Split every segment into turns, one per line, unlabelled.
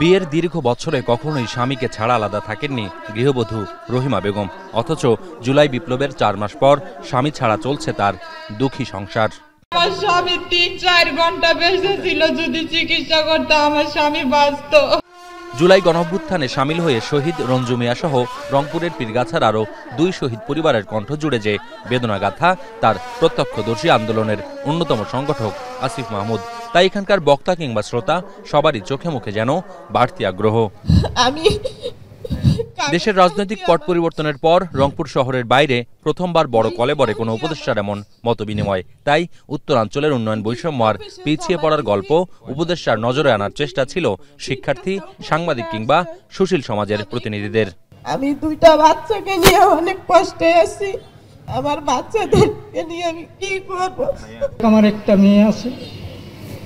বিয়ের দীর্ঘ বছরে কখনোই স্বামীকে ছাড়া আলাদা থাকেননি গৃহবধূ রহিমা বেগম। অথচ জুলাই বিপ্লবের 4 মাস পর স্বামী ছাড়া চলছে তার দুঃখী সংসার।
আমার স্বামী 3-4 ঘন্টা বেঁচে ছিল, যদি চিকিৎসা করতে আমার স্বামী বাঁচত।
জুলাই গণঅভ্যুত্থানে সামিল হয়ে শহীদ রঞ্জু মিয়া সহ রংপুরের পীরগাছার আরও 2 শহীদ পরিবারের কণ্ঠ জুড়ে যে বেদনাগাথা, তার প্রত্যক্ষদর্শী আন্দোলনের অন্যতম সংগঠক আসিফ মাহমুদ। তাই এখানকার বক্তা কিংবা শ্রোতা সবারই চোখে মুখে যেন বাড়তি আগ্রহ। দেশের রাজনৈতিক পট পরিবর্তনের পর রংপুর শহরের বাইরে প্রথমবার বড় কলেবরে কোনো উপদেষ্টার এমন মতবিনিময়। তাই উত্তরাঞ্চলের উন্নয়ন বৈষম্য আর পিছিয়ে পড়ার গল্প উপদেষ্টার নজরে আনার চেষ্টা ছিল শিক্ষার্থী, সাংবাদিক কিংবা সুশীল সমাজের প্রতিনিধিদের।
আমি 2টা বাচ্চাকে নিয়ে অনেক কষ্টে আছি। আমার বাচ্চাদেরকে নিয়ে আমি কি করব?
আমার একটা মেয়ে আছে,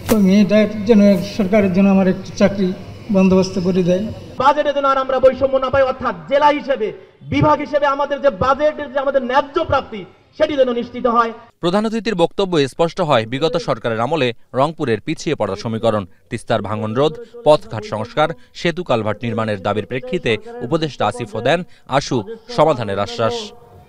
তো মেয়েটার জন্য সরকারের জন্য আমার একটা চাকরি বন্দোবস্ত করে দেয়।
বাজেটে যেন আর আমরা বৈষম্য না পাই, অর্থাৎ জেলা হিসেবে, বিভাগ হিসেবে আমাদের যে বাজেটের যে আমাদের ন্যায্য প্রাপ্তি সেটি যেন নিশ্চিত হয়।
প্রধান অতিথির বক্তব্যে স্পষ্ট হয় বিগত সরকারের আমলে রংপুরের পিছিয়ে পড়া সমীকরণ, তিস্তার ভাঙন রোধ, পথঘাট সংস্কার, সেতু কালভার্ট নির্মাণের দাবির প্রেক্ষিতে উপদেষ্টা আসিফও দেন আশু সমাধানের আশ্বাস।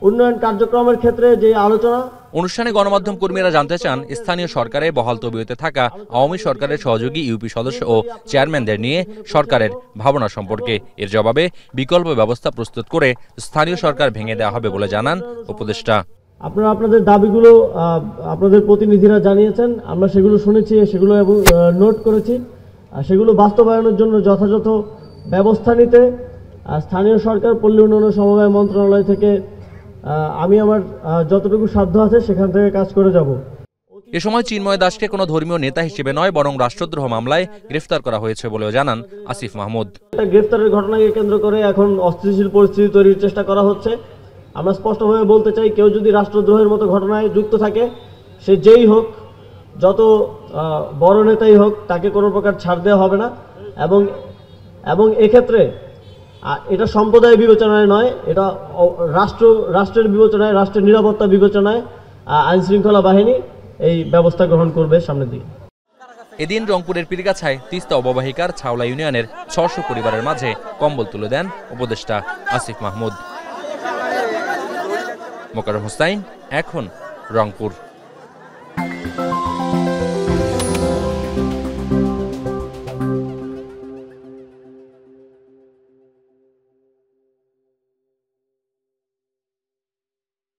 উন্নয়ন কার্যক্রমের ক্ষেত্রে যে আলোচনা
অনুষ্ঠানে গণমাধ্যম কর্মীরা জানতে চান স্থানীয় সরকারে বহাল তবিয়তে থাকা আওয়ামী সরকারের সহযোগী ইউপি সদস্য ও চেয়ারম্যানদের নিয়ে সরকারের ভাবনা সম্পর্কে। এর জবাবে বিকল্প ব্যবস্থা প্রস্তুত করে স্থানীয় সরকার ভেঙে দেওয়া হবে বলে জানান উপদেষ্টা।
আপনারা আপনাদের দাবিগুলো আপনাদের প্রতিনিধিরা জানিয়েছেন, আমরা সেগুলো শুনেছি, সেগুলো এবং নোট করেছি। সেগুলো বাস্তবায়নের জন্য যথাযথ ব্যবস্থা নিতে স্থানীয় সরকার, পল্লী উন্নয়ন সমবায় মন্ত্রণালয় থেকে আমি আমার যতটুকু সাধ্য আছে সেখান থেকে কাজ করে যাব।
এ সময় চিন্ময় দাসকে কোনো ধর্মীয় নেতা হিসেবে নয়, বরং রাষ্ট্রদ্রোহ মামলায় গ্রেফতার করা হয়েছে বলেও জানান আসিফ মাহমুদ।
গ্রেফতারের ঘটনাকে কেন্দ্র করে এখন অস্থিতিশীল পরিস্থিতি তৈরির চেষ্টা করা হচ্ছে। আমরা স্পষ্টভাবে বলতে চাই, কেউ যদি রাষ্ট্রদ্রোহের মতো ঘটনায় যুক্ত থাকে, সে যেই হোক, যত বড় নেতাই হোক, তাকে কোনো প্রকার ছাড় দেওয়া হবে না। এবং এক্ষেত্রে এটা সম্প্রদায় বিবেচনায় নয়, এটা রাষ্ট্রের বিবেচনায়, রাষ্ট্রের নিরাপত্তা বিবেচনায় আইন শৃঙ্খলা বাহিনী এই ব্যবস্থা গ্রহণ করবে সামনের দিকে।
এদিন রংপুরের পীরগাছায় তিস্তা অববাহিকার ছাওলা ইউনিয়নের 600 পরিবারের মাঝে কম্বল তুলে দেন উপদেষ্টা আসিফ মাহমুদ। মোকাররম হোসাইন, এখন রংপুর।